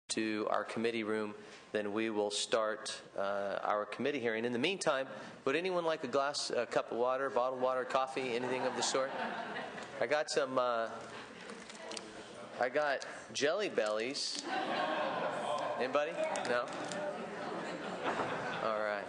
to our committee room, then we will start our committee hearing. In the meantime, would anyone like a cup of water, bottled water, coffee, anything of the sort? I got some. I got Jelly Bellies. Anybody? No? All right.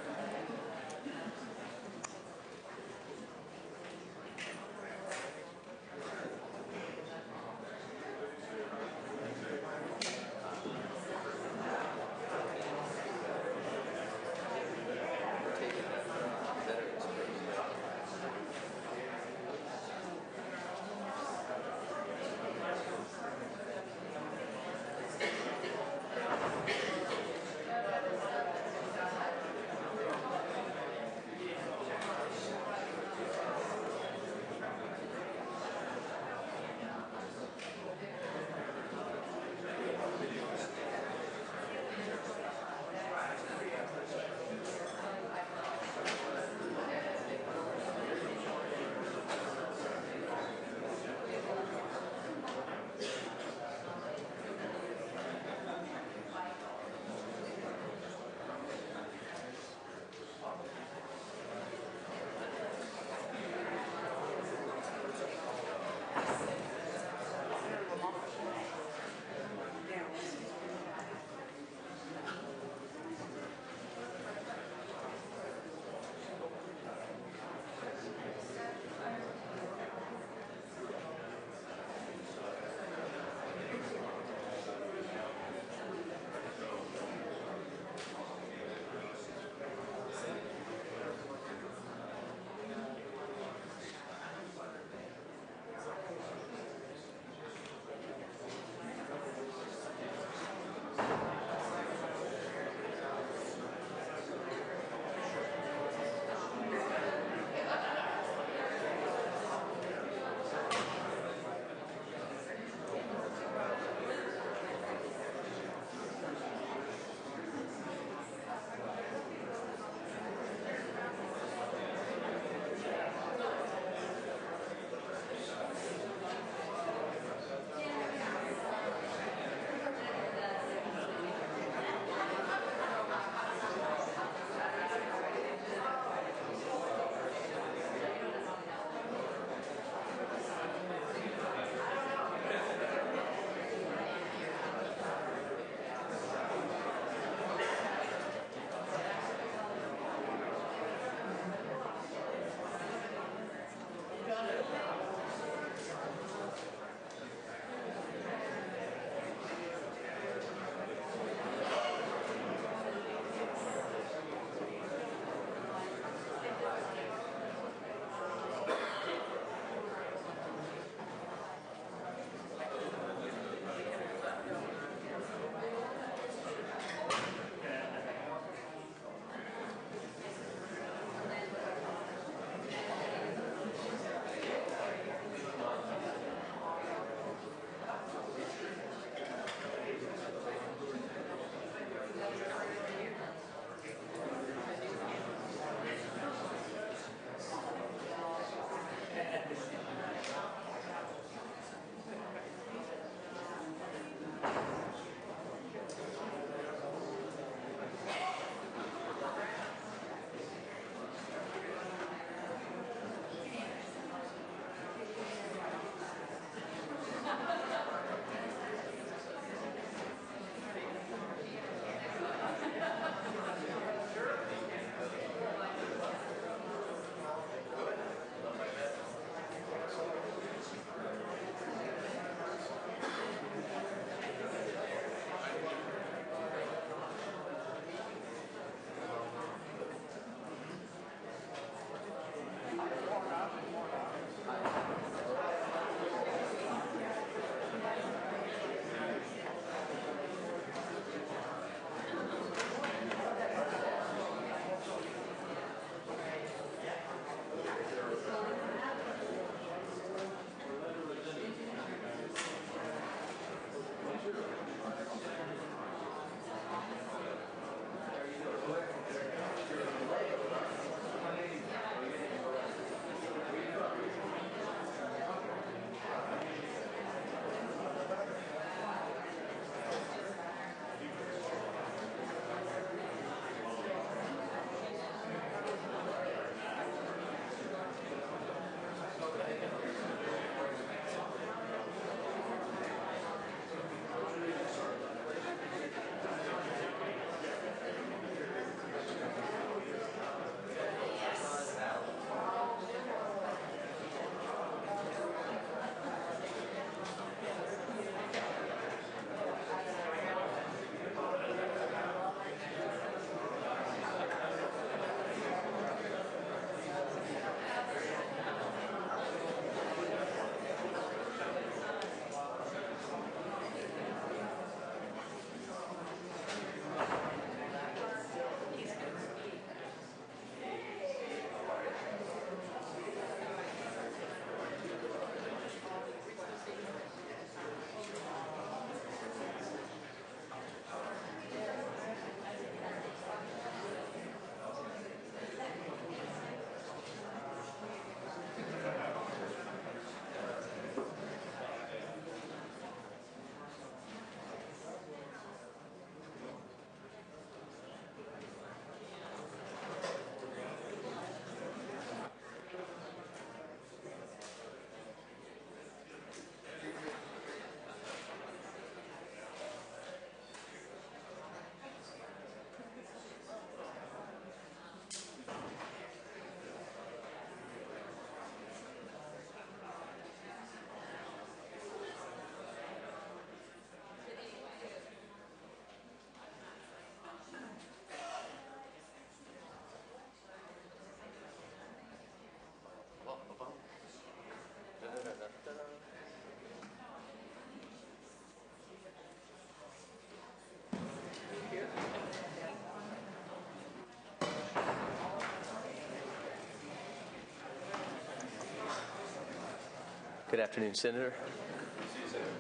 Good afternoon, Senator.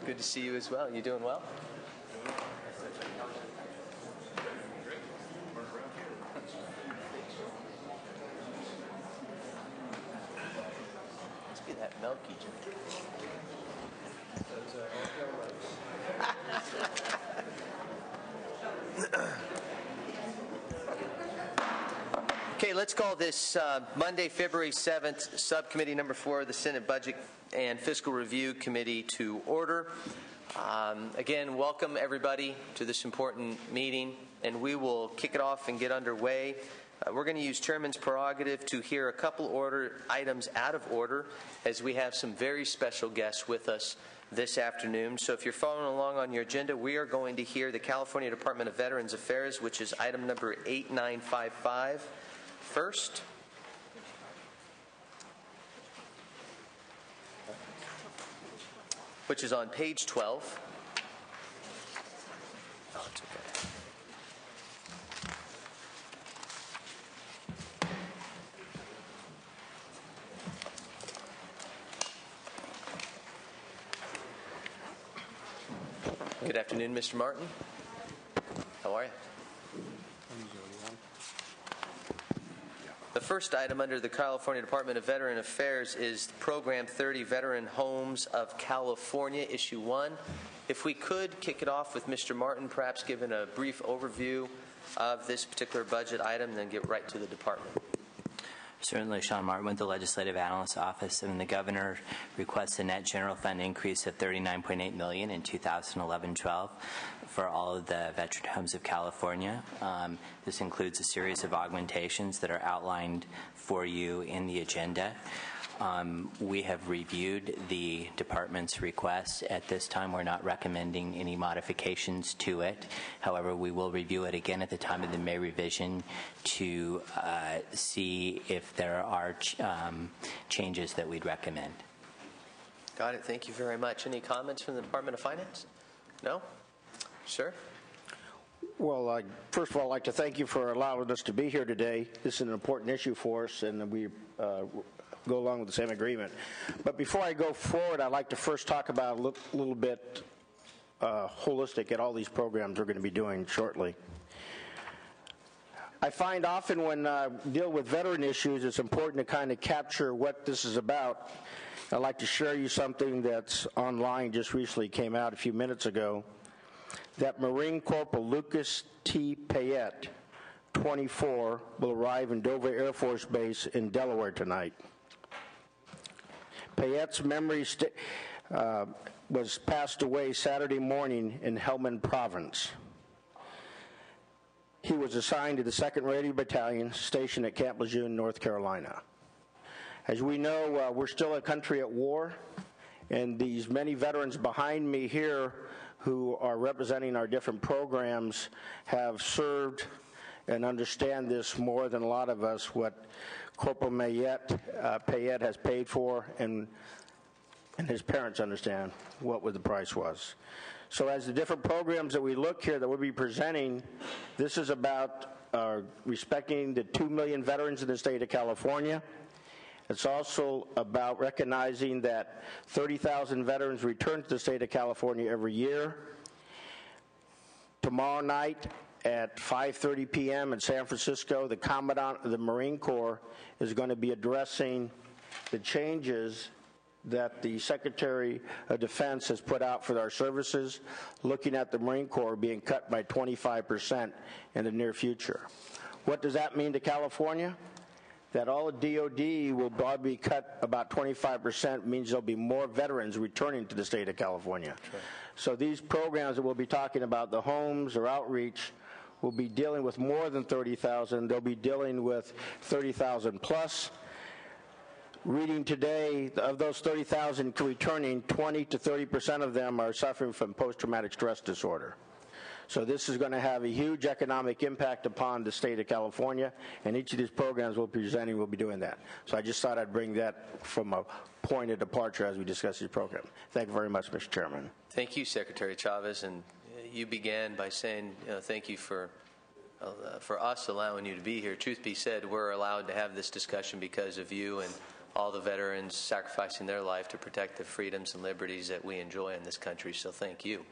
Good to see you as well. You doing well? Must be that milky drink. Okay, let's call this Monday, February 7th, Subcommittee Number 4 of the Senate Budget and Fiscal Review Committee to order. Again, welcome everybody to this important meeting, and we will kick it off and get underway. We're going to use Chairman's prerogative to hear a couple order items out of order, as we have some very special guests with us this afternoon. So if you're following along on your agenda, we are going to hear the California Department of Veterans Affairs, which is item number 8955 first. Which is on page 12. Oh, it's okay. Good afternoon, Mr. Martin. How are you? The first item under the California Department of Veteran Affairs is Program 30 Veteran Homes of California, Issue 1. If we could kick it off with Mr. Martin, perhaps giving a brief overview of this particular budget item, then get right to the department. Certainly, Sean Martin with the Legislative Analyst's Office, and the Governor requests a net general fund increase of $39.8 million in 2011-12 for all of the Veteran Homes of California. This includes a series of augmentations that are outlined for you in the agenda. We have reviewed the department's request. At this time, we're not recommending any modifications to it. However, we will review it again at the time of the May revision to see if there are changes that we'd recommend. Got it. Thank you very much. Any comments from the Department of Finance? No? Sir? Well, first of all, I'd like to thank you for allowing us to be here today. This is an important issue for us, and we go along with the same agreement. But before I go forward, I'd like to first talk about a little bit holistic at all these programs we're going to be doing shortly. I find often when I deal with veteran issues, it's important to kind of capture what this is about. I'd like to share you something that's online, just recently came out a few minutes ago, that Marine Corporal Lucas T. Payette, 24, will arrive in Dover Air Force Base in Delaware tonight. Payette's memory was passed away Saturday morning in Helmand Province. He was assigned to the 2nd Radio Battalion, stationed at Camp Lejeune, North Carolina. As we know, we're still a country at war, and these many veterans behind me here who are representing our different programs have served and understand this more than a lot of us, what Corporal Payette has paid for, and his parents understand what the price was. So as the different programs that we look here that we'll be presenting, this is about respecting the 2 million veterans in the state of California. It's also about recognizing that 30,000 veterans return to the state of California every year. Tomorrow night at 5:30 p.m. in San Francisco, the Commandant of the Marine Corps is going to be addressing the changes that the Secretary of Defense has put out for our services, looking at the Marine Corps being cut by 25% in the near future. What does that mean to California? That all of DOD will probably be cut about 25% means there'll be more veterans returning to the state of California. Sure. So these programs that we'll be talking about, the homes or outreach, will be dealing with more than 30,000. They'll be dealing with 30,000 plus. Reading today, of those 30,000 returning, 20 to 30% of them are suffering from post-traumatic stress disorder. So this is going to have a huge economic impact upon the state of California, and each of these programs we'll be presenting will be doing that. So I just thought I'd bring that from a point of departure as we discuss these programs. Thank you very much, Mr. Chairman. Thank you, Secretary Chavez, and you began by saying thank you for us allowing you to be here. Truth be said, we're allowed to have this discussion because of you and all the veterans sacrificing their life to protect the freedoms and liberties that we enjoy in this country, so thank you.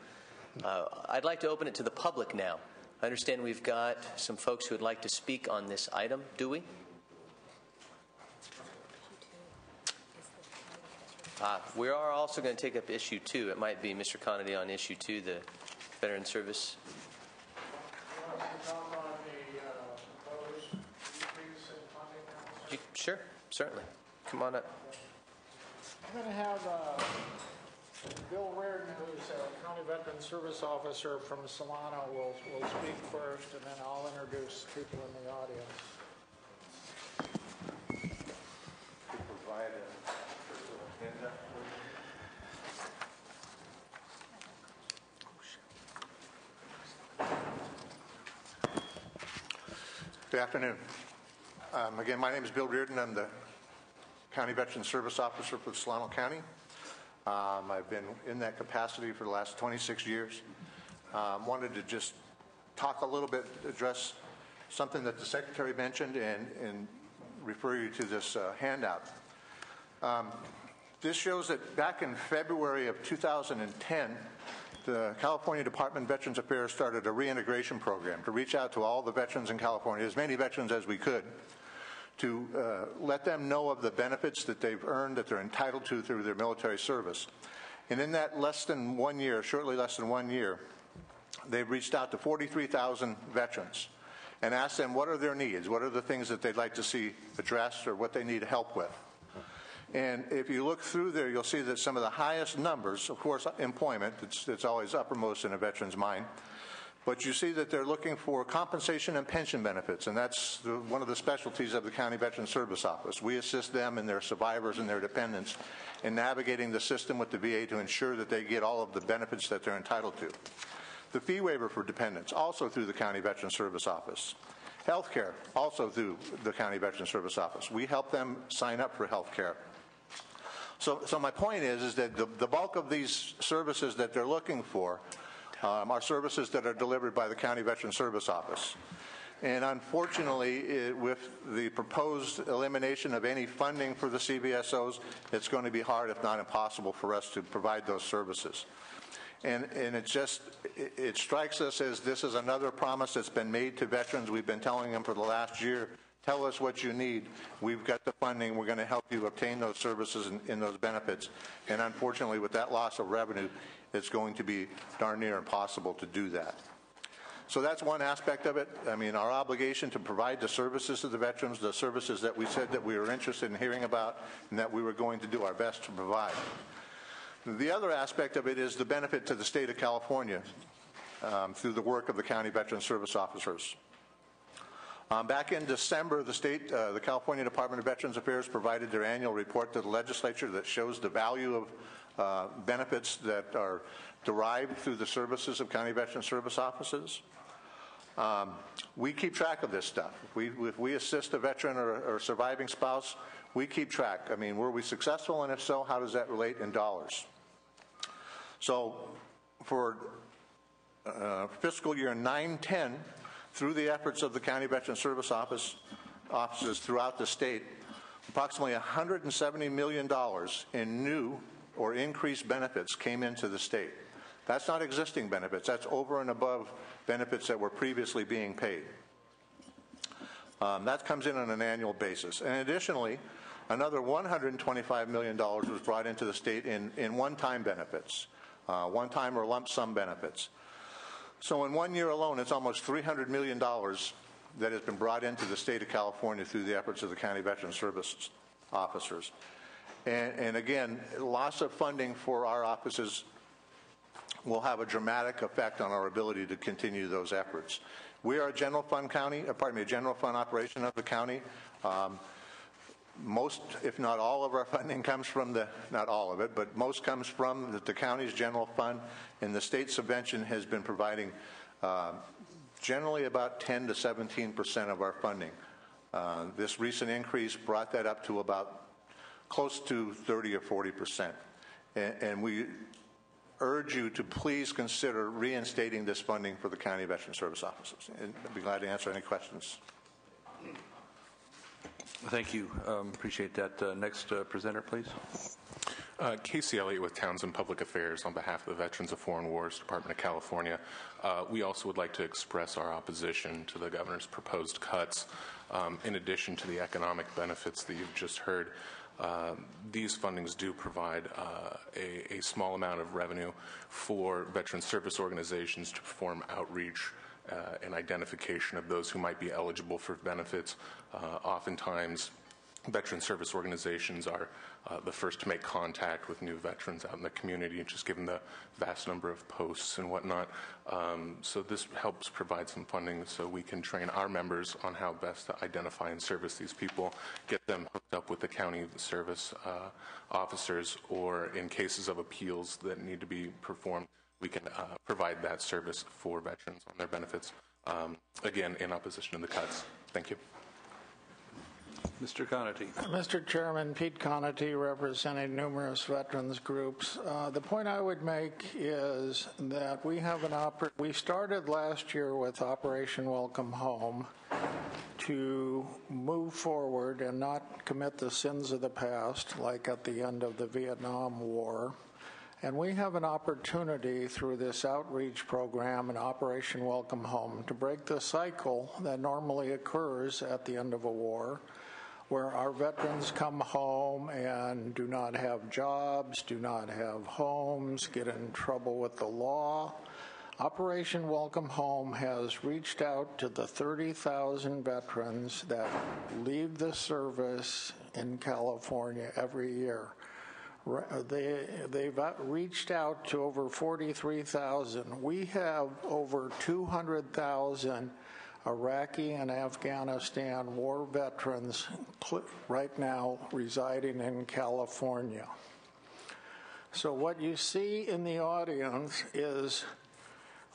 I'd like to open it to the public now. I understand we've got some folks who would like to speak on this item. Do we? We are also going to take up issue 2. It might be Mr. Conady on issue 2, the Veteran Service. Sure, certainly. Come on up. I'm going to have Bill Reardon, who's a County Veteran Service Officer from Solano, will speak first, and then I'll introduce people in the audience. Good afternoon. Again, my name is Bill Reardon. I'm the County Veteran Service Officer for Solano County. I've been in that capacity for the last 26 years. Wanted to just talk a little bit, address something that the Secretary mentioned, and refer you to this handout. This shows that back in February of 2010, the California Department of Veterans Affairs started a reintegration program to reach out to all the veterans in California, as many veterans as we could, to let them know of the benefits that they've earned, that they're entitled to through their military service. And in that less than 1 year, shortly less than 1 year, they've reached out to 43,000 veterans and asked them what are their needs, what are the things that they'd like to see addressed or what they need help with. And if you look through there, you'll see that some of the highest numbers, of course, employment, it's always uppermost in a veteran's mind, but you see that they're looking for compensation and pension benefits, and that's one of the specialties of the County Veteran Service Office. We assist them and their survivors and their dependents in navigating the system with the VA to ensure that they get all of the benefits that they're entitled to. The fee waiver for dependents, also through the County Veteran Service Office. Health care, also through the County Veteran Service Office. We help them sign up for health care. So my point is that the bulk of these services that they're looking for are services that are delivered by the County Veteran Service Office. And unfortunately, with the proposed elimination of any funding for the CVSOs, it's going to be hard, if not impossible, for us to provide those services. And it strikes us as this is another promise that's been made to veterans. We've been telling them for the last year, tell us what you need. We've got the funding. We're going to help you obtain those services and those benefits. And unfortunately, with that loss of revenue, it's going to be darn near impossible to do that. So that's one aspect of it. I mean, our obligation to provide the services to the veterans, the services that we said that we were interested in hearing about and that we were going to do our best to provide. The other aspect of it is the benefit to the state of California through the work of the County Veteran Service Officers. Back in December, the California Department of Veterans Affairs provided their annual report to the legislature that shows the value of benefits that are derived through the services of County Veteran Service Offices. We keep track of this stuff. If we assist a veteran or a surviving spouse, we keep track. I mean, were we successful, and if so, how does that relate in dollars? So for fiscal year 9-10, through the efforts of the County Veteran Service offices throughout the state, approximately $170 million in new or increased benefits came into the state. That's not existing benefits. That's over and above benefits that were previously being paid. That comes in on an annual basis. And additionally, another $125 million was brought into the state in one-time benefits, one-time or lump sum benefits. So in 1 year alone, it's almost $300 million that has been brought into the state of California through the efforts of the County Veteran Service officers. And again, loss of funding for our offices will have a dramatic effect on our ability to continue those efforts. We are a general fund county, a general fund operation of the county. Most, if not all of our funding comes from not all of it, but most comes from the county's general fund, and the state subvention has been providing generally about 10 to 17% of our funding. This recent increase brought that up to about close to 30 or 40%. And we urge you to please consider reinstating this funding for the County Veteran Service Offices. And I'd be glad to answer any questions. Thank you. Appreciate that. Next presenter, please. Casey Elliott with Townsend Public Affairs on behalf of the Veterans of Foreign Wars Department of California. We also would like to express our opposition to the governor's proposed cuts. In addition to the economic benefits that you've just heard, these fundings do provide a small amount of revenue for veteran service organizations to perform outreach and identification of those who might be eligible for benefits. Oftentimes, veteran service organizations are the first to make contact with new veterans out in the community, just given the vast number of posts and whatnot. So this helps provide some funding so we can train our members on how best to identify and service these people, get them hooked up with the county service officers, or in cases of appeals that need to be performed, we can provide that service for veterans on their benefits. Again, in opposition to the cuts. Thank you. Mr. Conity. Mr. Chairman, Pete Conity, representing numerous veterans groups. The point I would make is that we have we started last year with Operation Welcome Home to move forward and not commit the sins of the past, like at the end of the Vietnam War. And we have an opportunity through this outreach program and Operation Welcome Home to break the cycle that normally occurs at the end of a war, where our veterans come home and do not have jobs, do not have homes, get in trouble with the law. Operation Welcome Home has reached out to the 30,000 veterans that leave the service in California every year. They've reached out to over 43,000. We have over 200,000 Iraqi and Afghanistan war veterans right now residing in California. So what you see in the audience is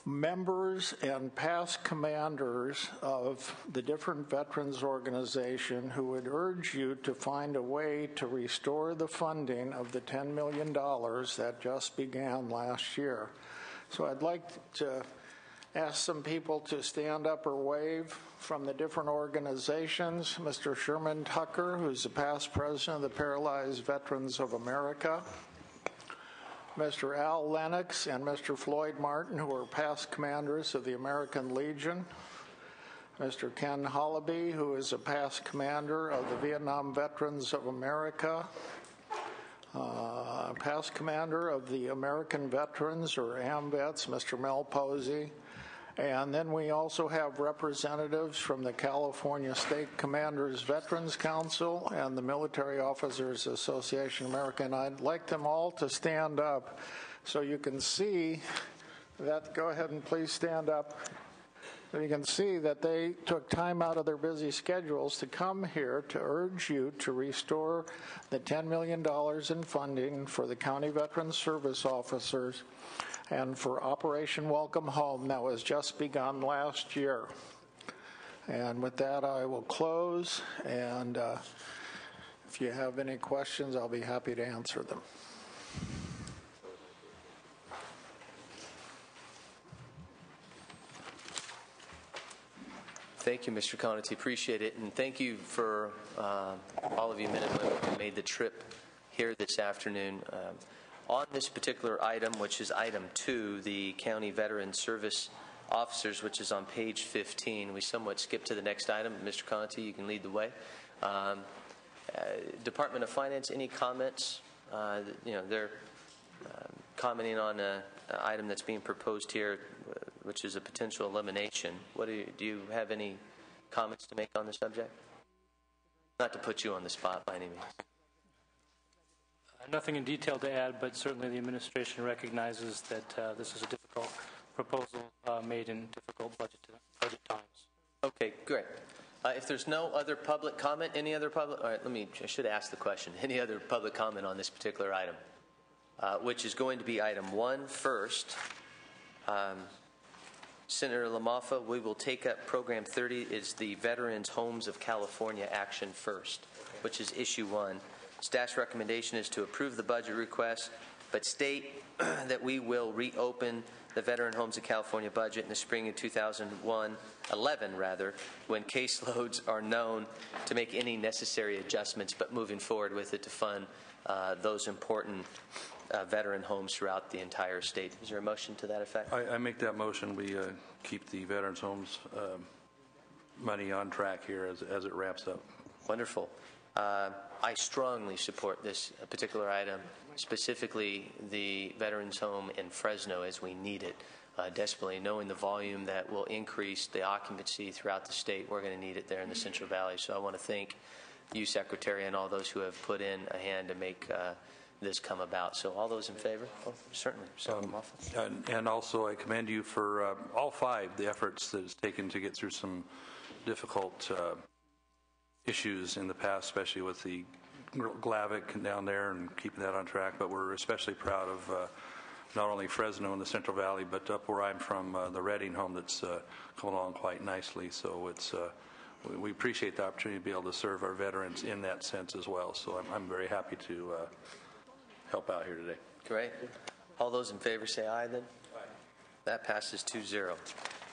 members and past commanders of the different veterans organizations who would urge you to find a way to restore the funding of the $10 million that just began last year. So I'd like to ask some people to stand up or wave from the different organizations. Mr. Sherman Tucker, who's the past president of the Paralyzed Veterans of America. Mr. Al Lennox and Mr. Floyd Martin, who are past commanders of the American Legion. Mr. Ken Hollaby, who is a past commander of the Vietnam Veterans of America. Past commander of the American Veterans, or AMVETS, Mr. Mel Posey. And then we also have representatives from the California State Commanders Veterans Council and the Military Officers Association of America. And I'd like them all to stand up so you can see that. Go ahead and please stand up. So you can see that they took time out of their busy schedules to come here to urge you to restore the $10 million in funding for the county veteran service officers and for Operation Welcome Home that was just begun last year. And with that, I will close, and if you have any questions, I'll be happy to answer them. Thank you, Mr. Conity. Appreciate it. And thank you for all of you men and women who made the trip here this afternoon. On this particular item, which is item 2, the County Veteran Service Officers, which is on page 15, we somewhat skipped to the next item. Mr. Conity, you can lead the way. Department of Finance, any comments? They're commenting on an item that's being proposed here, which is a potential elimination. Do you have any comments to make on the subject? Not to put you on the spot by any means. Nothing in detail to add, but certainly the administration recognizes that this is a difficult proposal made in difficult budget times. Okay, great. If there's no other public comment, any other public? All right, I should ask the question. Any other public comment on this particular item, which is going to be item 1 first. Senator LaMaffa, we will take up Program 30. Is the Veterans Homes of California action first, which is issue 1. Staff's recommendation is to approve the budget request but state that we will reopen the Veteran Homes of California budget in the spring of 2011, when caseloads are known, to make any necessary adjustments, but moving forward with it to fund those important veteran homes throughout the entire state. Is there a motion to that effect? I make that motion. We keep the Veterans Homes money on track here as it wraps up. Wonderful. I strongly support this particular item, specifically the Veterans Home in Fresno, as we need it desperately, knowing the volume that will increase the occupancy throughout the state. We're going to need it there in the Central Valley. So I want to thank you, Secretary, and all those who have put in a hand to make this come about. So all those in favor? Oh, certainly. And also I commend you for all five, the efforts that it's taken to get through some difficult issues in the past, especially with the Glavic down there and keeping that on track. But we're especially proud of not only Fresno and the Central Valley, but up where I'm from, the Redding home that's come along quite nicely. So it's we appreciate the opportunity to be able to serve our veterans in that sense as well. So I'm very happy to help out here today. Great. All those in favor say aye then. Aye. That passes 2-0.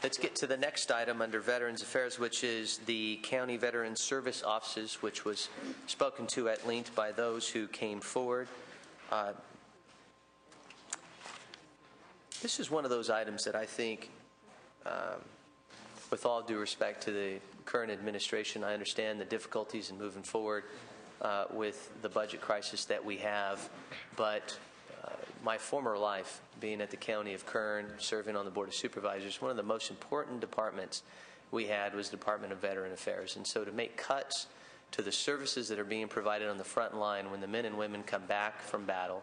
Let's get to the next item under Veterans Affairs, which is the County Veteran Service Offices, which was spoken to at length by those who came forward. This is one of those items that I think, with all due respect to the current administration, I understand the difficulties in moving forward with the budget crisis that we have, but my former life, being at the County of Kern, serving on the Board of Supervisors, one of the most important departments we had was the Department of Veteran Affairs. And so to make cuts to the services that are being provided on the front line when the men and women come back from battle,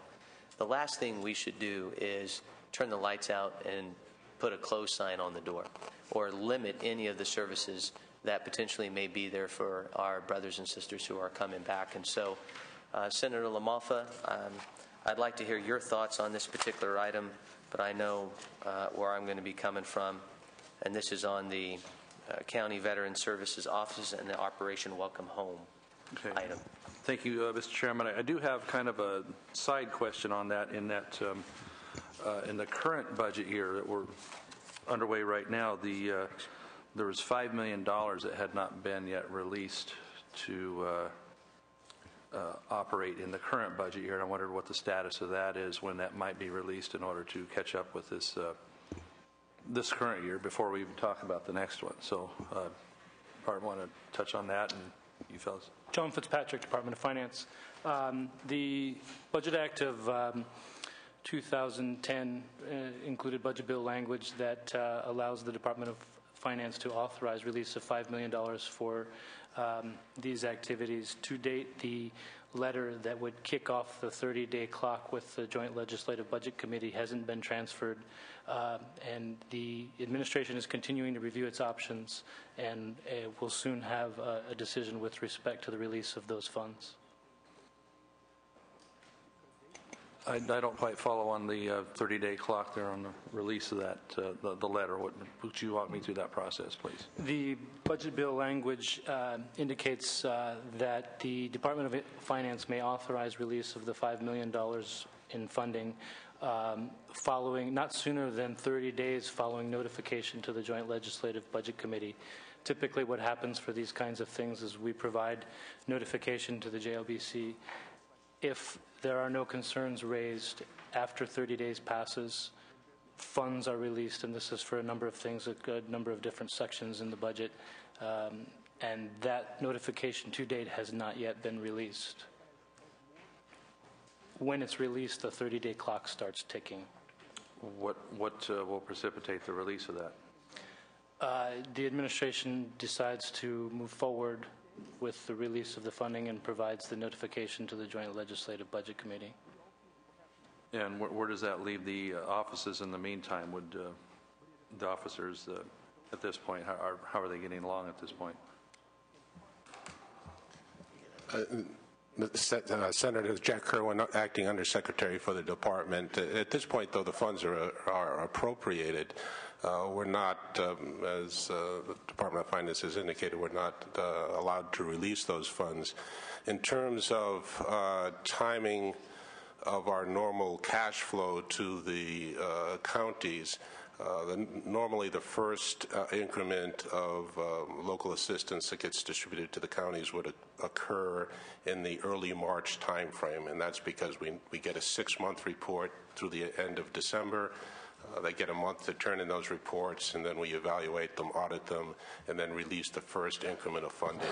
the last thing we should do is turn the lights out and put a close sign on the door or limit any of the services that potentially may be there for our brothers and sisters who are coming back. And so, Senator LaMalfa, I'd like to hear your thoughts on this particular item, but I know where I'm going to be coming from, and this is on the County Veteran Services Offices and the Operation Welcome Home item. Thank you, Mr. Chairman. I do have kind of a side question on that, in that in the current budget year that we're underway right now, there was $5 million that had not been yet released to operate in the current budget year, and I wondered what the status of that is, when that might be released in order to catch up with this current year before we even talk about the next one. So I want to touch on that, and you fellas. John Fitzpatrick, Department of Finance. The Budget Act of 2010 included budget bill language that allows the Department of Finance to authorize release of $5 million for these activities. To date, the letter that would kick off the 30-day clock with the Joint Legislative Budget Committee hasn't been transferred, and the administration is continuing to review its options, and will soon have a decision with respect to the release of those funds. I don't quite follow on the 30-day clock there on the release of that, the letter. Would you walk me through that process, please? The budget bill language indicates that the Department of Finance may authorize release of the $5 million in funding following, not sooner than 30 days following notification to the Joint Legislative Budget Committee. Typically what happens for these kinds of things is we provide notification to the JLBC. If there are no concerns raised after 30 days passes, funds are released, and this is for a number of things, a number of different sections in the budget, and that notification to date has not yet been released. When it's released, the 30-day clock starts ticking. What will precipitate the release of that? The administration decides to move forward with the release of the funding and provides the notification to the Joint Legislative Budget Committee. And where does that leave the offices in the meantime? Would the officers at this point, how are they getting along at this point? Senator Jack Kerwin, acting Undersecretary for the department. At this point, though, the funds are appropriated. We're not, as the Department of Finance has indicated, we're not allowed to release those funds. In terms of timing of our normal cash flow to the counties. Normally the first increment of local assistance that gets distributed to the counties would occur in the early March timeframe, and that's because we get a 6-month report through the end of December. They get a month to turn in those reports, and then we evaluate them, audit them, and then release the first increment of funding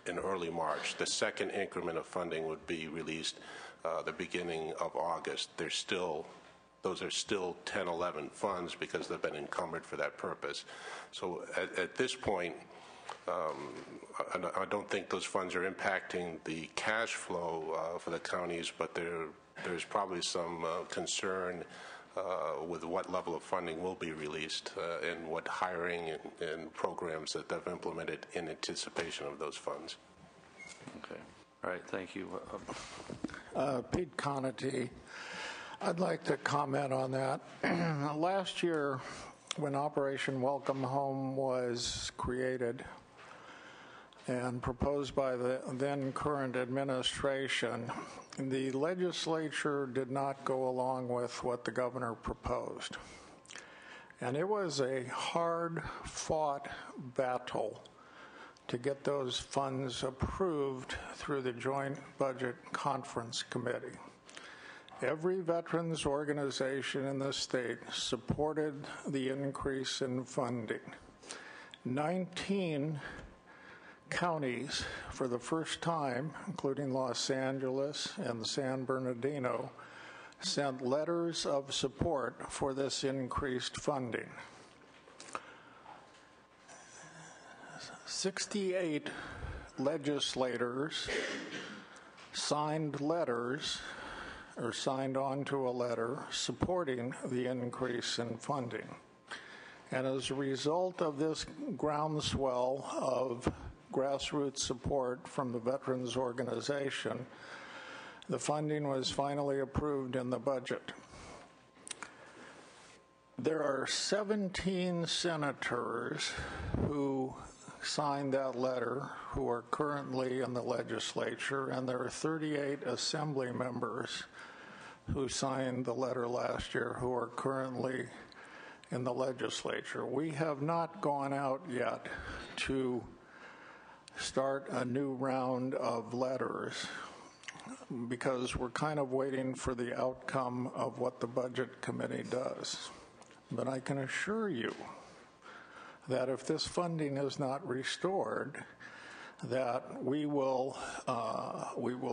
in early March. The second increment of funding would be released the beginning of August. Those are still 10-11 funds because they've been encumbered for that purpose. So at this point, I don't think those funds are impacting the cash flow for the counties, but there's probably some concern with what level of funding will be released and what hiring and programs that they've implemented in anticipation of those funds. Okay. All right. Thank you. Pete Conity. I'd like to comment on that. Last year, when Operation Welcome Home was created and proposed by the then current administration, the legislature did not go along with what the governor proposed. And it was a hard-fought battle to get those funds approved through the Joint Budget Conference Committee. Every veterans organization in the state supported the increase in funding. 19 counties, for the first time, including Los Angeles and San Bernardino, sent letters of support for this increased funding. 68 legislators signed letters or signed on to a letter supporting the increase in funding. And as a result of this groundswell of grassroots support from the veterans organization, the funding was finally approved in the budget. There are 17 senators who signed that letter who are currently in the legislature, and there are 38 assembly members who signed the letter last year who are currently in the legislature. We have not gone out yet to start a new round of letters because we're kind of waiting for the outcome of what the Budget Committee does. But I can assure you that if this funding is not restored, that we will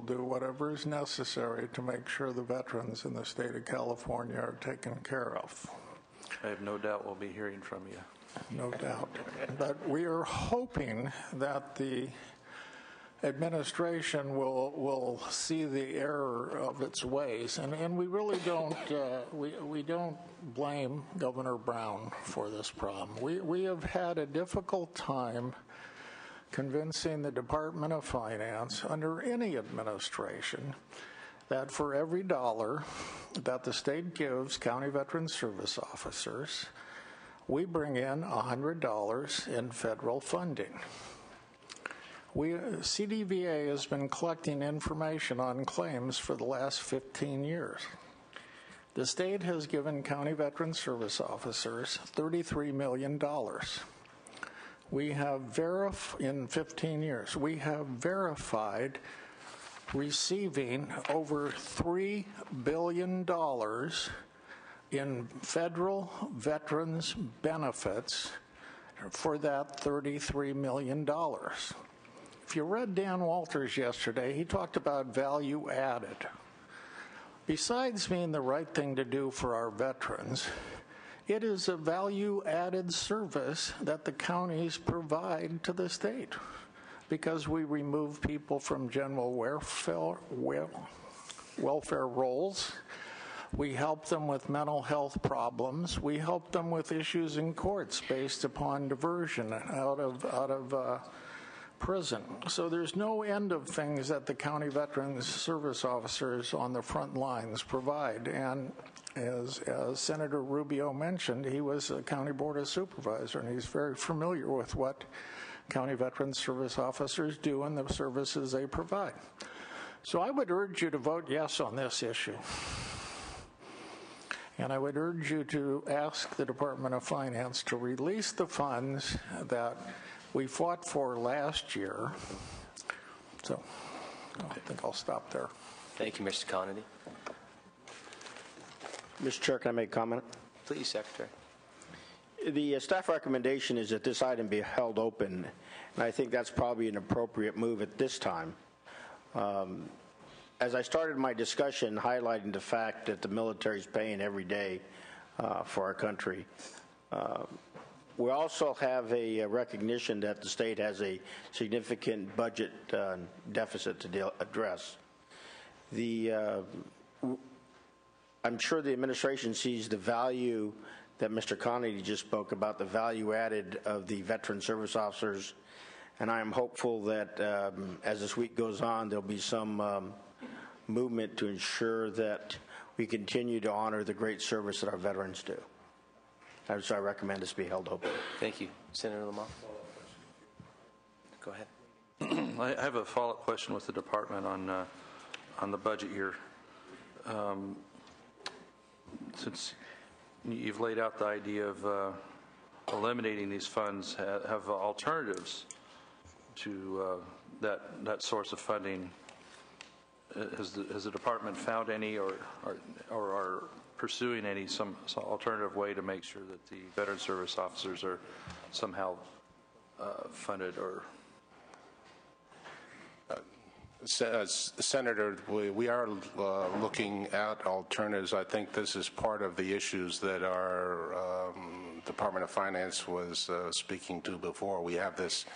do whatever is necessary to make sure the veterans in the state of California are taken care of. I have no doubt we'll be hearing from you. No doubt. But we are hoping that the administration will see the error of its ways, and we really don't we don't blame Governor Brown for this problem. We have had a difficult time convincing the Department of Finance under any administration that for every dollar that the state gives county veteran service officers, we bring in $100 in federal funding. CDVA has been collecting information on claims for the last 15 years. The state has given county veteran service officers $33 million. We have in 15 years, we have verified receiving over $3 billion in federal veterans benefits for that $33 million. If you read Dan Walters yesterday, he talked about value added. Besides being the right thing to do for our veterans, it is a value-added service that the counties provide to the state because we remove people from general welfare roles. We help them with mental health problems. We help them with issues in courts based upon diversion out of prison. So there's no end of things that the county veterans service officers on the front lines provide. And as Senator Rubio mentioned, he was a county board of supervisor, and he's very familiar with what county veterans service officers do and the services they provide. So I would urge you to vote yes on this issue. And I would urge you to ask the Department of Finance to release the funds that we fought for last year. So I think I'll stop there. Thank you, Mr. Conity. Mr. Chair, can I make a comment? Please, Secretary. The staff recommendation is that this item be held open, and I think that's probably an appropriate move at this time. As I started my discussion highlighting the fact that the military is paying every day for our country, we also have a recognition that the state has a significant budget deficit to address. I'm sure the administration sees the value that Mr. Conity just spoke about, the value added of the veteran service officers, and I am hopeful that as this week goes on, there'll be some movement to ensure that we continue to honor the great service that our veterans do. So I recommend this be held open. Thank you. Senator Lamont. Go ahead. I have a follow-up question with the department on the budget year. Since you've laid out the idea of eliminating these funds, have alternatives to that source of funding. Has the department found any or are pursuing any some alternative way to make sure that the veteran service officers are somehow funded or? Senator, we are looking at alternatives. I think this is part of the issues that our Department of Finance was speaking to before. We have this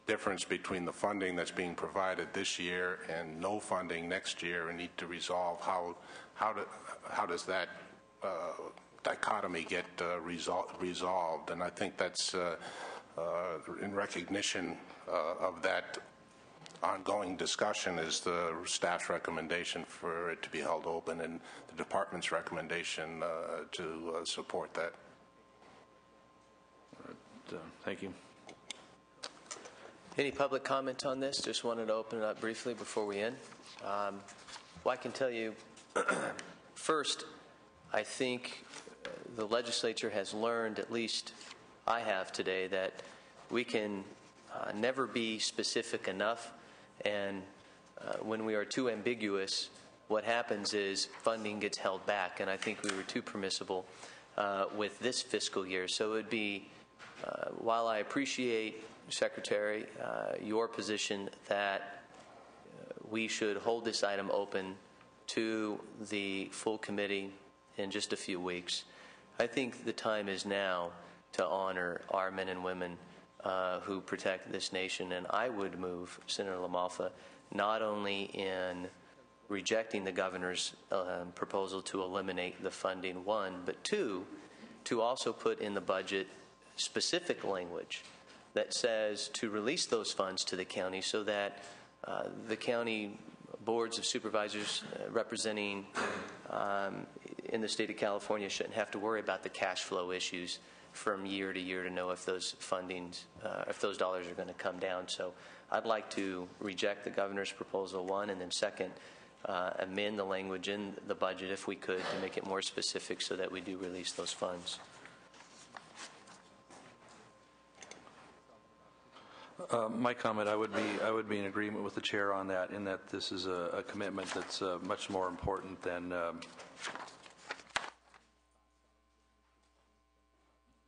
difference between the funding that's being provided this year and no funding next year, and need to resolve how does that dichotomy get resolved. And I think that's in recognition of that ongoing discussion is the staff's recommendation for it to be held open and the department's recommendation to support that. Thank you. Any public comment on this? Just wanted to open it up briefly before we end. Well, I can tell you, first, I think the legislature has learned, at least I have today, that we can never be specific enough, and when we are too ambiguous, what happens is funding gets held back, and I think we were too permissible with this fiscal year. So it would be, while I appreciate, Secretary, your position that we should hold this item open to the full committee in just a few weeks, I think the time is now to honor our men and women who protect this nation. And I would move, Senator LaMalfa, not only in rejecting the governor's proposal to eliminate the funding, one, but two, to also put in the budget specific language that says to release those funds to the county so that the county boards of supervisors representing in the state of California shouldn't have to worry about the cash flow issues from year to year to know if those fundings, if those dollars are going to come down. So I'd like to reject the governor's proposal, one, and then second, amend the language in the budget if we could to make it more specific so that we do release those funds. My comment, I would be in agreement with the chair on that, in that this is a commitment that's much more important than,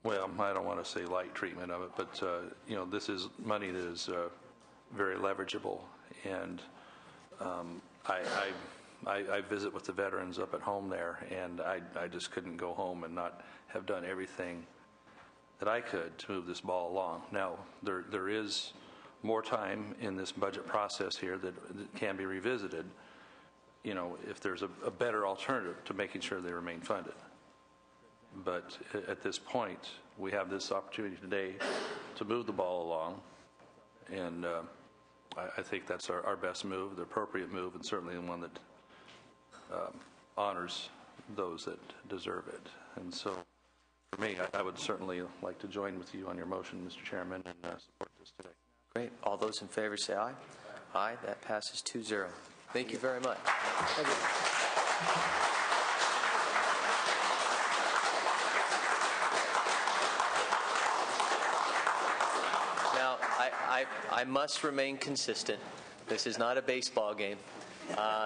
well, I don't want to say light treatment of it, but you know, this is money that is very leverageable, and I visit with the veterans up at home there, and I just couldn't go home and not have done everything that I could to move this ball along. Now, there is more time in this budget process here that can be revisited, you know, if there's a better alternative to making sure they remain funded. But at this point, we have this opportunity today to move the ball along, and I think that's our best move, the appropriate move, and certainly the one that honors those that deserve it. And so, for me, I would certainly like to join with you on your motion, Mr. Chairman, and support this today. Great. All those in favor say aye. Aye, that passes 2-0. Thank you very much. Now, I must remain consistent. This is not a baseball game,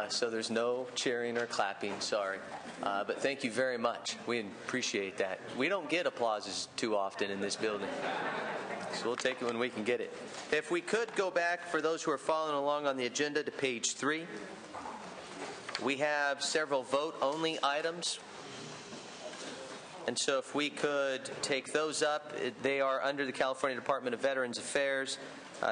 so there's no cheering or clapping, sorry. But thank you very much. We appreciate that. We don't get applauses too often in this building, so we'll take it when we can get it. If we could go back, for those who are following along on the agenda, to page 3. We have several vote-only items. And so if we could take those up, they are under the California Department of Veterans Affairs,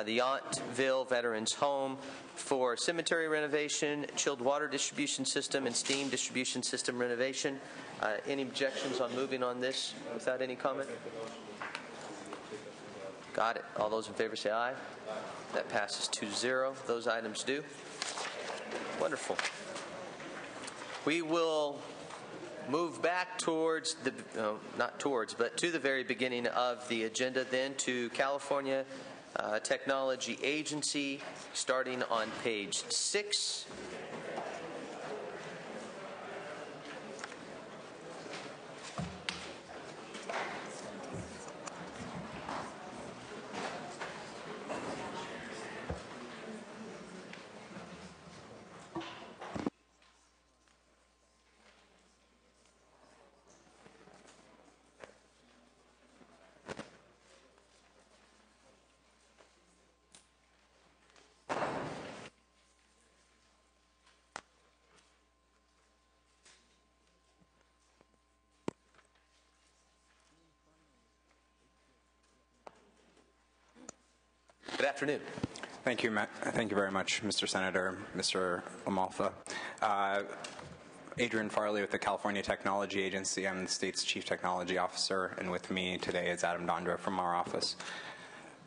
the Yountville Veterans Home for cemetery renovation, chilled water distribution system, and steam distribution system renovation. Any objections on moving on this without any comment? Got it. All those in favor say aye. That passes 2-0. Those items do. Wonderful. We will move back towards the, not towards, but to the very beginning of the agenda, then to California Technology Agency, starting on page 6. Good afternoon. Thank you very much, Mr. Senator, Mr. Lamalfa. Adrian Farley with the California Technology Agency. I'm the state's Chief Technology Officer, and with me today is Adam Dondra from our office.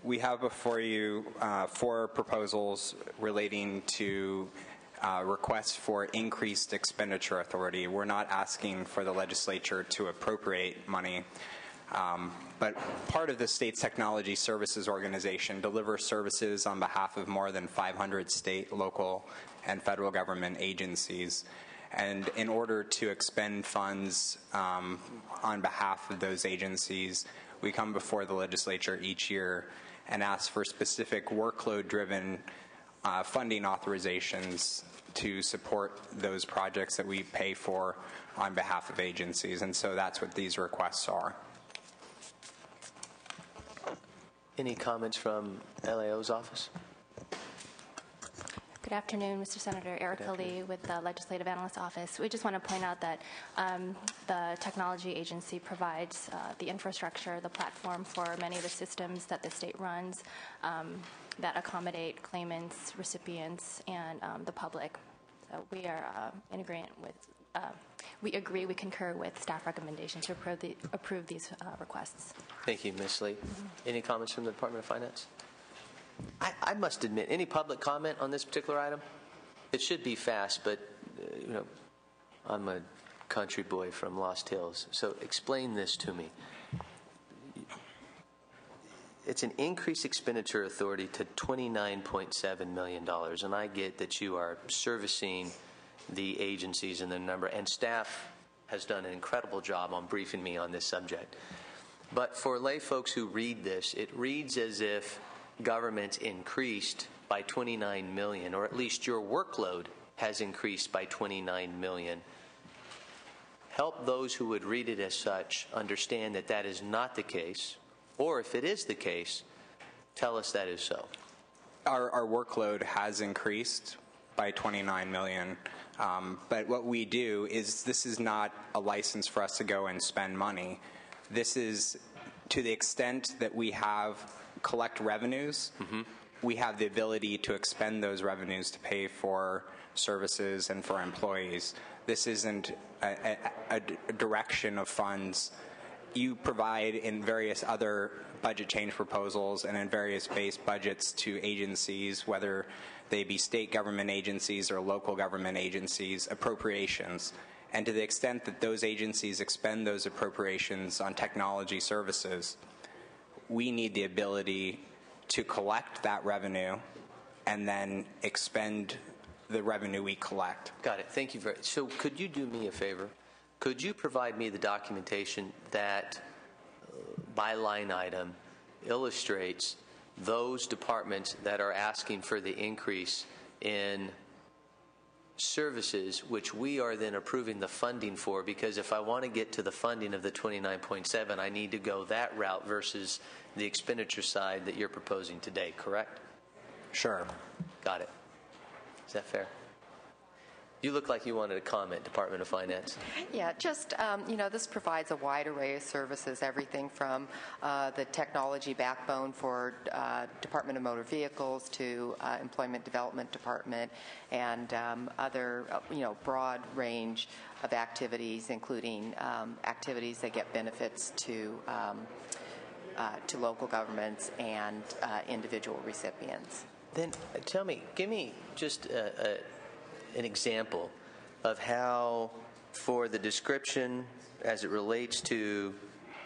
We have before you 4 proposals relating to requests for increased expenditure authority. We're not asking for the legislature to appropriate money. But part of the state's technology services organization delivers services on behalf of more than 500 state, local, and federal government agencies. And in order to expend funds on behalf of those agencies, we come before the legislature each year and ask for specific workload-driven funding authorizations to support those projects that we pay for on behalf of agencies. And so that's what these requests are. Any comments from LAO's office? Good afternoon, Mr. Senator. Erica Lee with the Legislative Analyst Office. We just want to point out that the technology agency provides the infrastructure, the platform for many of the systems that the state runs that accommodate claimants, recipients, and the public. So we are in agreement with, we concur with staff recommendation to approve these requests. Thank you, Ms. Lee. Any comments from the Department of Finance? I must admit, any public comment on this particular item? It should be fast, but I'm a country boy from Lost Hills, so explain this to me. It's an increased expenditure authority to $29.7 million, and I get that you are servicing the agencies and the number, and staff has done an incredible job on briefing me on this subject. But for lay folks who read this, it reads as if government increased by $29 million, or at least your workload has increased by $29 million. Help those who would read it as such understand that that is not the case, or if it is the case, tell us that is so. Our workload has increased by $29 million, but what we do is this is not a license for us to go and spend money. This is to the extent that we collect revenues, we have the ability to expend those revenues to pay for services and for employees. This isn't a direction of funds. You provide in various other budget change proposals and in various base budgets to agencies, whether they be state government agencies or local government agencies, appropriations. And to the extent that those agencies expend those appropriations on technology services, we need the ability to collect that revenue and then expend the revenue we collect. Got it. Thank you very much. So could you do me a favor? Could you provide me the documentation that by line item illustrates those departments that are asking for the increase in services, which we are then approving the funding for? Because if I want to get to the funding of the 29.7, I need to go that route versus the expenditure side that you're proposing today, correct? Sure. Got it. Is that fair? You look like you wanted to comment, Department of Finance. Yeah, just, this provides a wide array of services, everything from the technology backbone for Department of Motor Vehicles to Employment Development Department and other, broad range of activities, including activities that get benefits to local governments and individual recipients. Then tell me, give me just an example of how, for the description as it relates to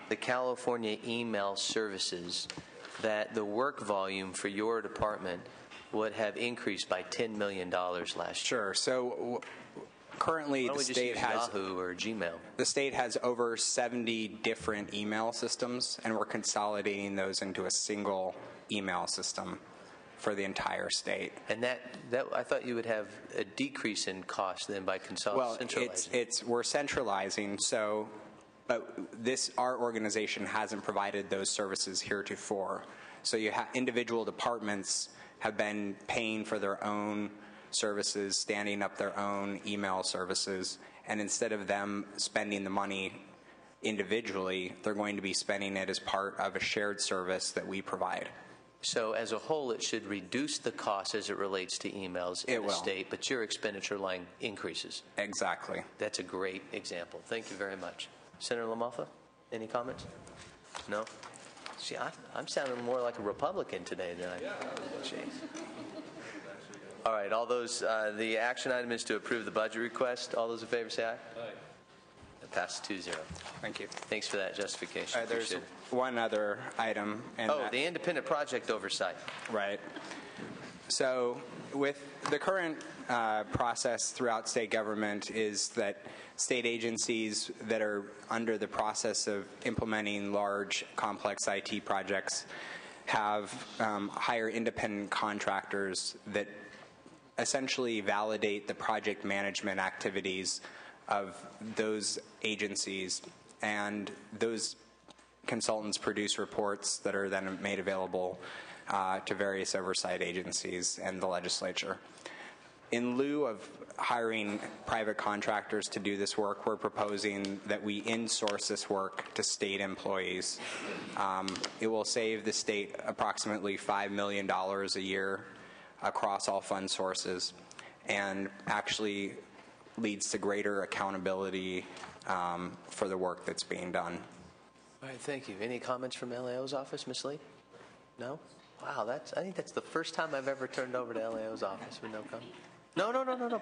the California email services, that the work volume for your department would have increased by $10 million last year. Sure. So currently the state has Yahoo or Gmail. The state has over 70 different email systems, and we're consolidating those into a single email system for the entire state. And that I thought you would have a decrease in cost then by centralizing. Well, we're centralizing, so but our organization hasn't provided those services heretofore. So individual departments have been paying for their own services, standing up their own email services, and instead of them spending the money individually, they're going to be spending it as part of a shared service that we provide. So as a whole, it should reduce the cost as it relates to emails in the state, but your expenditure line increases. Exactly. That's a great example. Thank you very much. Senator LaMalfa, any comments? No? See, I'm sounding more like a Republican today than I... Jeez. All right, all those, the action item is to approve the budget request. All those in favor say aye. Aye. That passes 2-0. Thank you. Thanks for that justification. There's one other item. The independent project oversight. Right. So with the current process throughout state government is that state agencies that are under the process of implementing large, complex IT projects have hire independent contractors that essentially validate the project management activities of those agencies, and those consultants produce reports that are then made available to various oversight agencies and the legislature. In lieu of hiring private contractors to do this work, we're proposing that we insource this work to state employees. It will save the state approximately $5 million a year across all fund sources, and actually leads to greater accountability for the work that's being done. All right, thank you. Any comments from LAO's office, Ms. Lee? No? Wow, I think that's the first time I've ever turned over to LAO's office with no comment. No,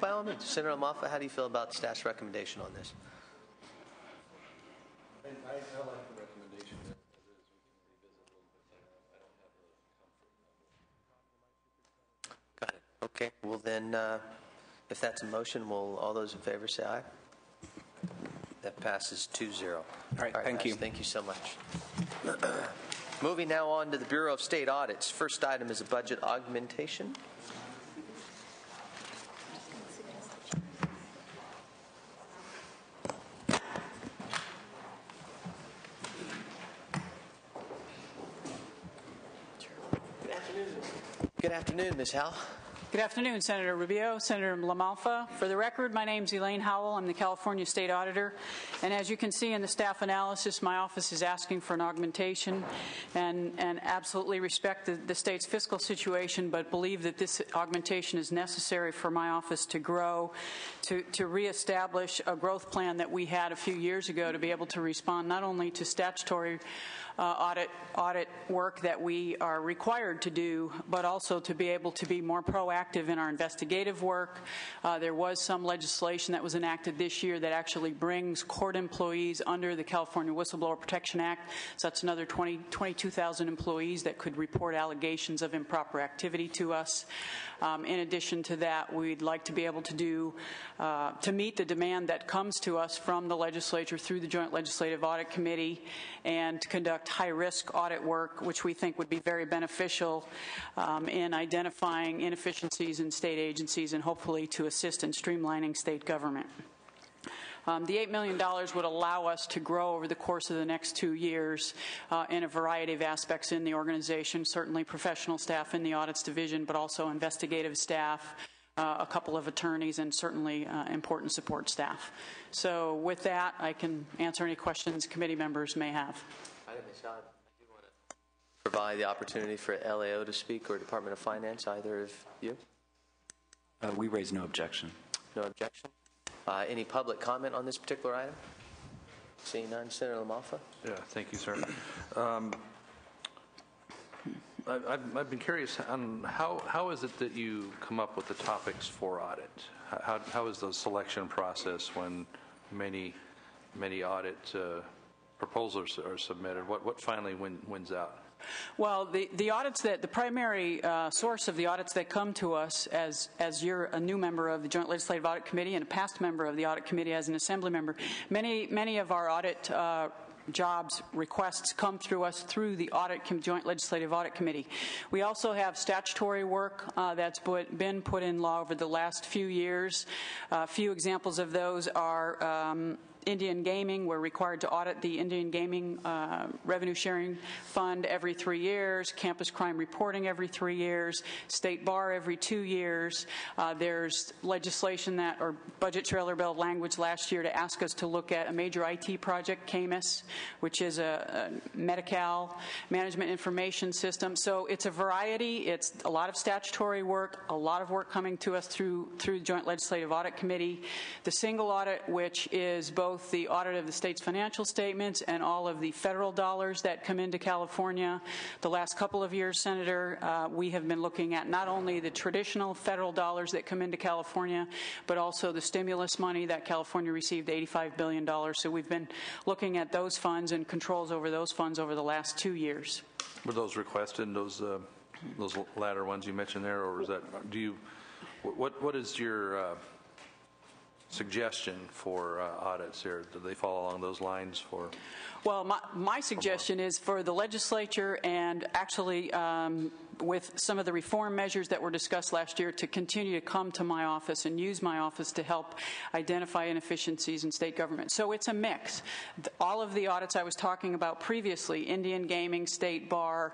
by all means. Senator LaMalfa, how do you feel about staff's recommendation on this? I like the recommendation as is. We can revisit a little bit there. I don't have the comfort. Got it. Okay. Well, then, if that's a motion, will all those in favor say aye? That passes 2-0. All right, thank you. Thank you so much. Moving now on to the Bureau of State Audits. First item is a budget augmentation. Good afternoon, Ms. Howell. Good afternoon, Senator Rubio, Senator LaMalfa. For the record, my name is Elaine Howell. I'm the California State Auditor. And as you can see in the staff analysis, my office is asking for an augmentation and absolutely respect the state's fiscal situation, but believe that this augmentation is necessary for my office to grow, to reestablish a growth plan that we had a few years ago to be able to respond not only to statutory audit work that we are required to do, but also to be able to be more proactive in our investigative work. There was some legislation that was enacted this year that actually brings court employees under the California Whistleblower Protection Act. So that's another 22,000 employees that could report allegations of improper activity to us. In addition to that, we'd like to be able to do, to meet the demand that comes to us from the legislature through the Joint Legislative Audit Committee, and to conduct high-risk audit work, which we think would be very beneficial in identifying inefficiencies in state agencies and hopefully to assist in streamlining state government. The $8 million would allow us to grow over the course of the next 2 years in a variety of aspects in the organization, certainly professional staff in the audits division, but also investigative staff, a couple of attorneys, and certainly important support staff. So with that, I can answer any questions committee members may have. I do want to provide the opportunity for LAO to speak or Department of Finance, either of you. We raise no objection. No objection. Any public comment on this particular item? Seeing none, Senator LaMalfa. Yeah, thank you, sir. I've been curious on how is it that you come up with the topics for audit? How is the selection process when many audit proposals are submitted? What finally wins out? Well, the audits that the primary source of the audits that come to us, as you're a new member of the Joint Legislative Audit Committee and a past member of the Audit Committee as an Assembly member, many of our audit jobs requests come through us through the Joint Legislative Audit Committee. We also have statutory work that's been put in law over the last few years. A few examples of those are Indian gaming. We're required to audit the Indian gaming revenue sharing fund every 3 years, campus crime reporting every 3 years, state bar every 2 years. There's legislation or budget trailer bill language last year to ask us to look at a major IT project, CAMUS, which is a Medi-Cal management information system. So it's a variety. It's a lot of statutory work, a lot of work coming to us through the Joint Legislative Audit Committee. The single audit, which is both the audit of the state's financial statements and all of the federal dollars that come into California. The last couple of years, Senator, we have been looking at not only the traditional federal dollars that come into California, but also the stimulus money that California received, $85 billion. So we've been looking at those funds and controls over those funds over the last 2 years. Were those requested, those latter ones you mentioned there, or is that, what is your suggestion for audits here? Do they fall along those lines for? Well, my suggestion is for the legislature and actually with some of the reform measures that were discussed last year to continue to come to my office and use my office to help identify inefficiencies in state government. So it's a mix. All of the audits I was talking about previously, Indian gaming, state bar,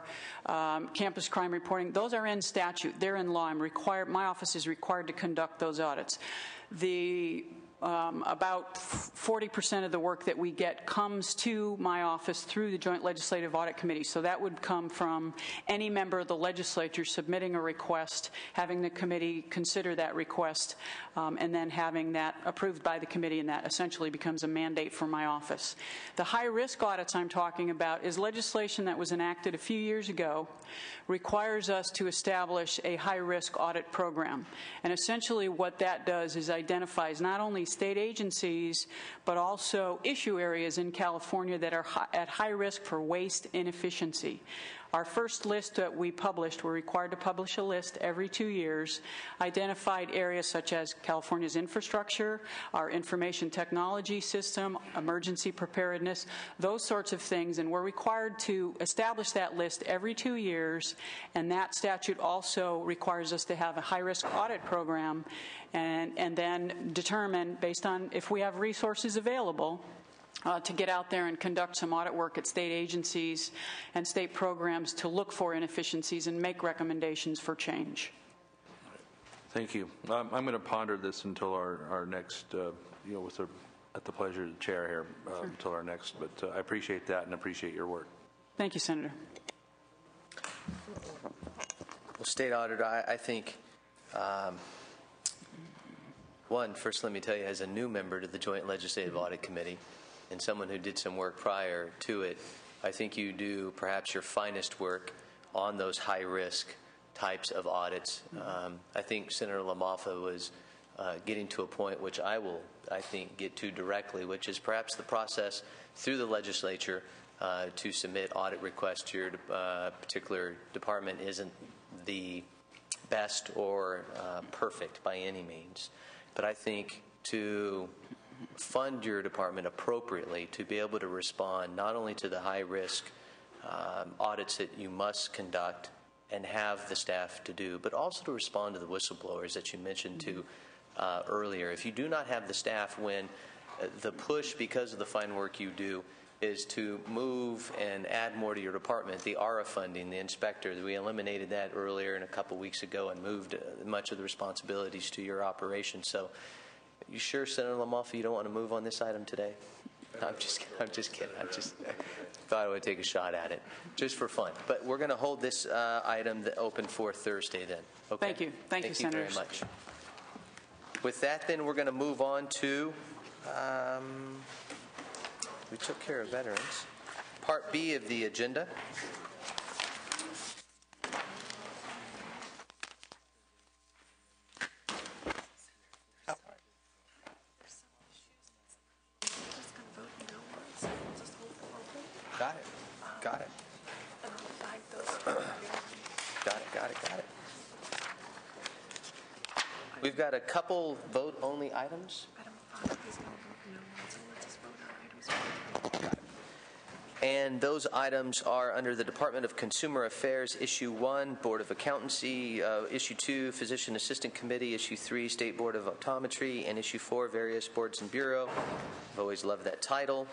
campus crime reporting, those are in statute. They're in law. My office is required to conduct those audits. About 40% of the work that we get comes to my office through the Joint Legislative Audit Committee. So that would come from any member of the legislature submitting a request, having the committee consider that request, and then having that approved by the committee, and that essentially becomes a mandate for my office. The high-risk audits I'm talking about is legislation that was enacted a few years ago, requires us to establish a high-risk audit program. And essentially what that does is identifies not only state agencies, but also issue areas in California that are at high risk for waste inefficiency. Our first list that we published, we're required to publish a list every 2 years, identified areas such as California's infrastructure, our information technology system, emergency preparedness, those sorts of things, and we're required to establish that list every 2 years, and that statute also requires us to have a high-risk audit program and then determine, based on if we have resources available, to get out there and conduct some audit work at state agencies and state programs to look for inefficiencies and make recommendations for change. Thank you. I'm going to ponder this until our next, at the pleasure of the chair here, until our next, but I appreciate that and appreciate your work. Thank you, Senator. Well, State Auditor, I think, first let me tell you, as a new member to the Joint Legislative Audit Committee, and someone who did some work prior to it, I think you do perhaps your finest work on those high-risk types of audits. I think Senator LaMalfa was getting to a point which I think, get to directly, which is perhaps the process through the legislature to submit audit requests to your particular department isn't the best or perfect by any means. But I think to fund your department appropriately to be able to respond not only to the high-risk audits that you must conduct and have the staff to do, but also to respond to the whistleblowers that you mentioned to earlier. If you do not have the staff when the push, because of the fine work you do, is to move and add more to your department, the ARA funding, the inspector, we eliminated that earlier and a couple weeks ago and moved much of the responsibilities to your operation. So you sure, Senator LaMalfa, you don't want to move on this item today? I'm just kidding. I just thought I would take a shot at it, just for fun. But we're going to hold this item open for Thursday then. Okay? Thank you. Thank you, Senators. Very much. With that, then, we're going to move on to, we took care of veterans. Part B of the agenda. Got it. We've got a couple vote-only items. And those items are under the Department of Consumer Affairs, Issue 1, Board of Accountancy, Issue 2, Physician Assistant Committee, Issue 3, State Board of Optometry, and Issue 4, Various Boards and Bureau. I've always loved that title.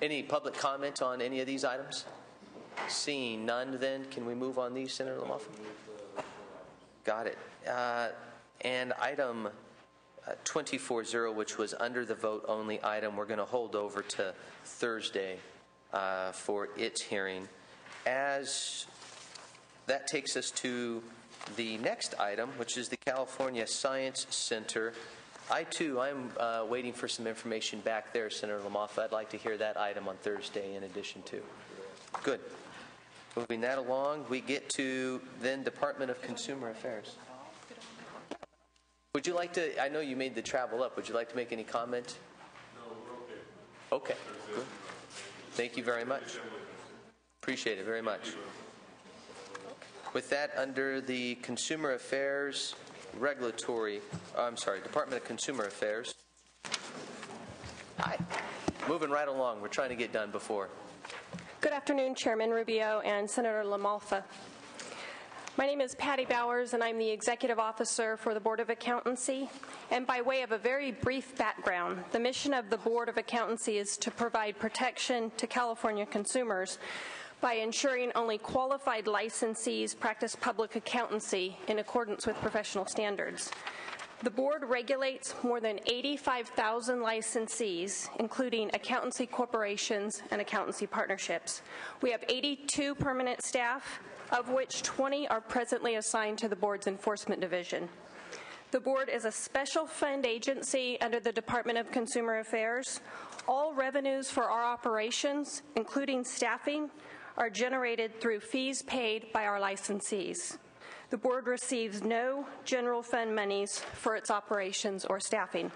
Any public comment on any of these items? Seeing none, then, can we move on these, Senator LaMalfa? Got it. And item 24-0, which was under the vote-only item, we're going to hold over to Thursday for its hearing. As that takes us to the next item, which is the California Science Center. I'm waiting for some information back there, Senator LaMalfa. I'd like to hear that item on Thursday in addition to. Good. Moving that along, we get to then Department of Consumer Affairs. Would you like to, I know you made the travel up, would you like to make any comment? No, we're okay. Okay, good. Thank you very much. Appreciate it very much. With that, under the Consumer Affairs Department of Consumer Affairs. Hi. Moving right along. We're trying to get done before. Good afternoon, Chairman Rubio and Senator LaMalfa. My name is Patty Bowers, and I'm the Executive Officer for the Board of Accountancy. And by way of a very brief background, the mission of the Board of Accountancy is to provide protection to California consumers by ensuring only qualified licensees practice public accountancy in accordance with professional standards. The board regulates more than 85,000 licensees, including accountancy corporations and accountancy partnerships. We have 82 permanent staff, of which 20 are presently assigned to the board's enforcement division. The board is a special fund agency under the Department of Consumer Affairs. All revenues for our operations, including staffing, are generated through fees paid by our licensees. The board receives no general fund monies for its operations or staffing.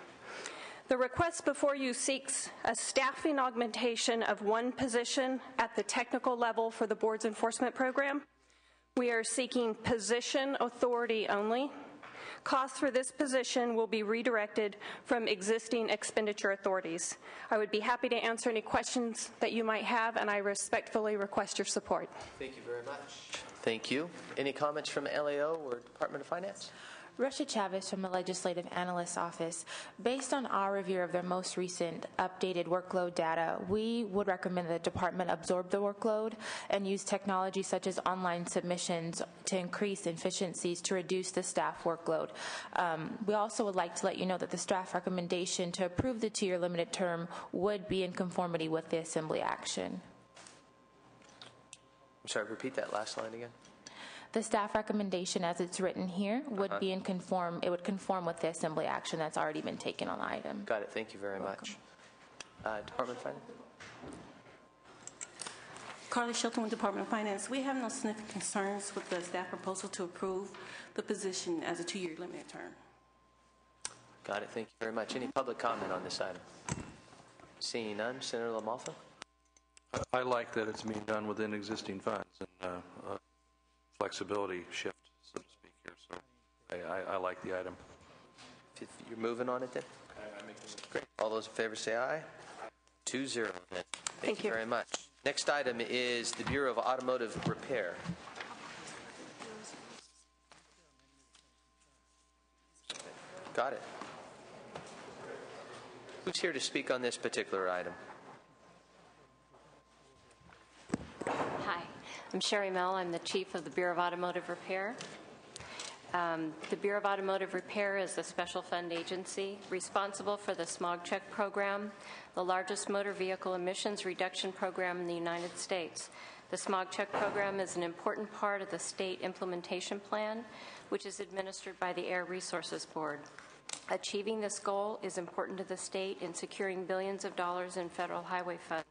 The request before you seeks a staffing augmentation of one position at the technical level for the board's enforcement program. We are seeking position authority only. Costs for this position will be redirected from existing expenditure authorities. I would be happy to answer any questions that you might have, and I respectfully request your support. Thank you very much. Thank you. Any comments from LAO or Department of Finance? Russia Chavez from the Legislative Analyst's Office. Based on our review of their most recent updated workload data, we would recommend the department absorb the workload and use technology such as online submissions to increase efficiencies to reduce the staff workload. We also would like to let you know that the staff recommendation to approve the 2-year limited term would be in conformity with the Assembly action. I'm sorry, repeat that last line again. The staff recommendation as it's written here would be it would conform with the Assembly action that's already been taken on the item. Got it. Thank you very much. Department of Finance? Carly Shelton with Department of Finance. We have no significant concerns with the staff proposal to approve the position as a 2-year limited term. Got it. Thank you very much. Any public comment on this item? Seeing none, Senator LaMalfa? I like that it's being done within existing funds and flexibility shift, so to speak, here. So I like the item. If you're moving on it then? Great. All those in favor say aye. 2-0 then. Thank you very much. Next item is the Bureau of Automotive Repair. Got it. Who's here to speak on this particular item? Hi, I'm Sherry Mell. I'm the Chief of the Bureau of Automotive Repair. The Bureau of Automotive Repair is a special fund agency responsible for the Smog Check program, the largest motor vehicle emissions reduction program in the United States. The Smog Check program is an important part of the state implementation plan, which is administered by the Air Resources Board. Achieving this goal is important to the state in securing billions of dollars in federal highway funds.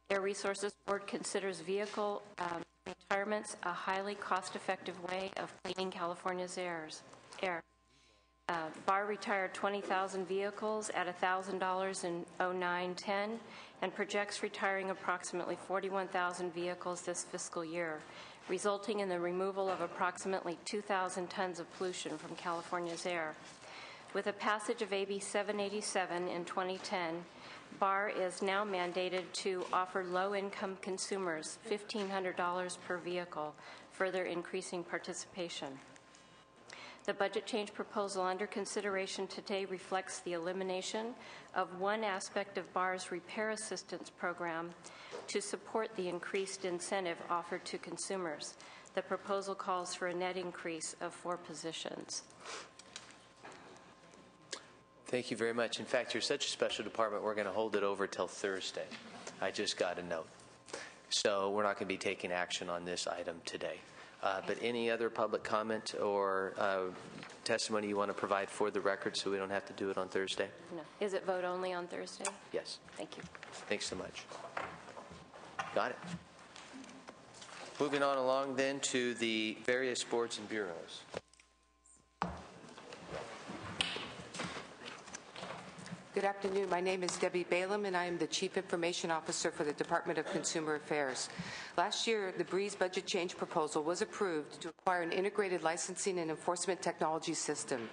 Air Resources Board considers vehicle retirements a highly cost-effective way of cleaning California's air. BAR retired 20,000 vehicles at $1,000 in 09-10 and projects retiring approximately 41,000 vehicles this fiscal year, resulting in the removal of approximately 2,000 tons of pollution from California's air. With the passage of AB 787 in 2010, BAR is now mandated to offer low-income consumers $1,500 per vehicle, further increasing participation. The budget change proposal under consideration today reflects the elimination of one aspect of BAR's repair assistance program to support the increased incentive offered to consumers. The proposal calls for a net increase of 4 positions. Thank you very much. In fact, you're such a special department, we're going to hold it over till Thursday. I just got a note. So we're not going to be taking action on this item today. But any other public comment or testimony you want to provide for the record so we don't have to do it on Thursday? No. Is it vote only on Thursday? Yes. Thank you. Thanks so much. Got it. Moving on along then to the various boards and bureaus. Good afternoon. My name is Debbie Balaam, and I am the Chief Information Officer for the Department of Consumer Affairs. Last year, the BREEZE budget change proposal was approved to acquire an integrated licensing and enforcement technology system.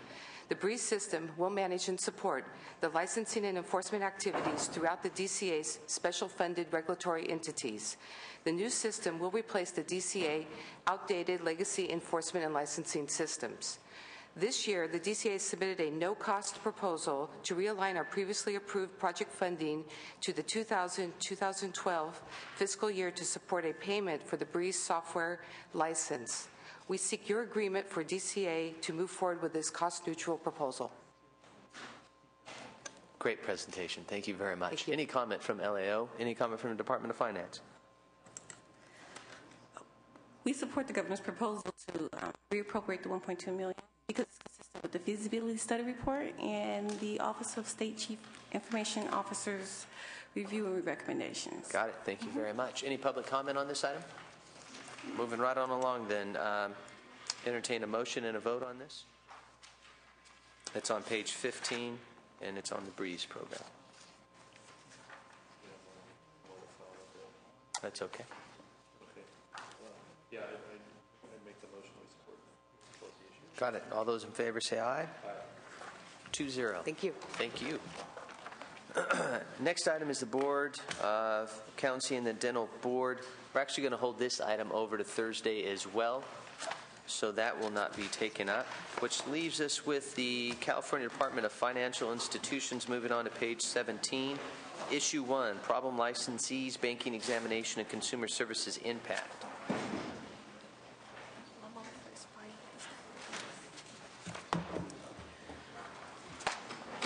The BREEZE system will manage and support the licensing and enforcement activities throughout the DCA's special funded regulatory entities. The new system will replace the DCA outdated legacy enforcement and licensing systems. This year, the DCA submitted a no-cost proposal to realign our previously approved project funding to the 2000-2012 fiscal year to support a payment for the BREEZE software license. We seek your agreement for DCA to move forward with this cost-neutral proposal. Great presentation. Thank you very much. Any comment from LAO? Any comment from the Department of Finance? We support the governor's proposal to reappropriate the $1.2 million because it's consistent with the feasibility study report and the Office of State Chief Information Officer's review and recommendations. Got it. Thank you very much. Any public comment on this item? Moving right on along then. Entertain a motion and a vote on this. It's on page 15 and it's on the BREEZE program. That's okay. Yeah, I make the motion we support both the issues. Got it. All those in favor say aye. 2-0. Thank you. Thank you. Next item is the Board of Accountancy and the Dental Board. We're actually going to hold this item over to Thursday as well, so that will not be taken up, which leaves us with the California Department of Financial Institutions. Moving on to page 17. Issue 1, Problem Licensees, Banking Examination, and Consumer Services Impact.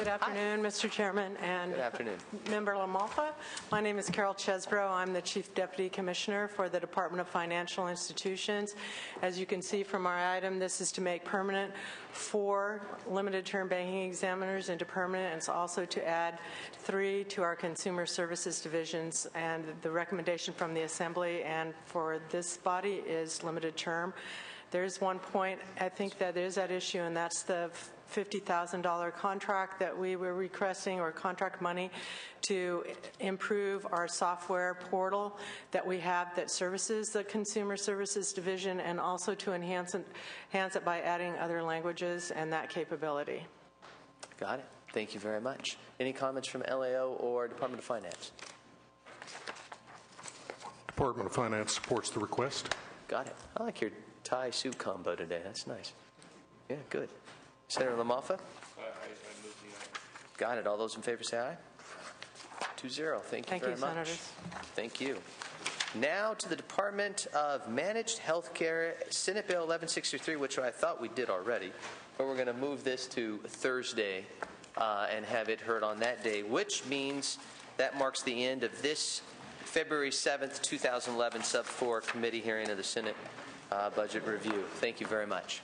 Good afternoon, Mr. Chairman and Good afternoon. Member LaMalfa. My name is Carol Chesbrough. I'm the Chief Deputy Commissioner for the Department of Financial Institutions. As you can see from our item, this is to make permanent 4 limited-term banking examiners into permanent, and it's also to add 3 to our consumer services divisions. And the recommendation from the Assembly and for this body is limited term. There's one point I think that is at issue, and that's the $50,000 contract that we were requesting, or contract money, to improve our software portal that we have that services the Consumer Services Division, and also to enhance it by adding other languages and that capability. Got it. Thank you very much. Any comments from LAO or Department of Finance? Department of Finance supports the request. Got it. I like your Thai soup combo today. That's nice. Yeah, good. Senator LaMalfa? Got it. All those in favor say aye. 2-0. Thank you very much. Senators. Thank you. Now to the Department of Managed Healthcare, Senate Bill 1163, which I thought we did already, but we're going to move this to Thursday and have it heard on that day, which means that marks the end of this February 7th, 2011 Sub 4 committee hearing of the Senate Budget Review. Thank you very much.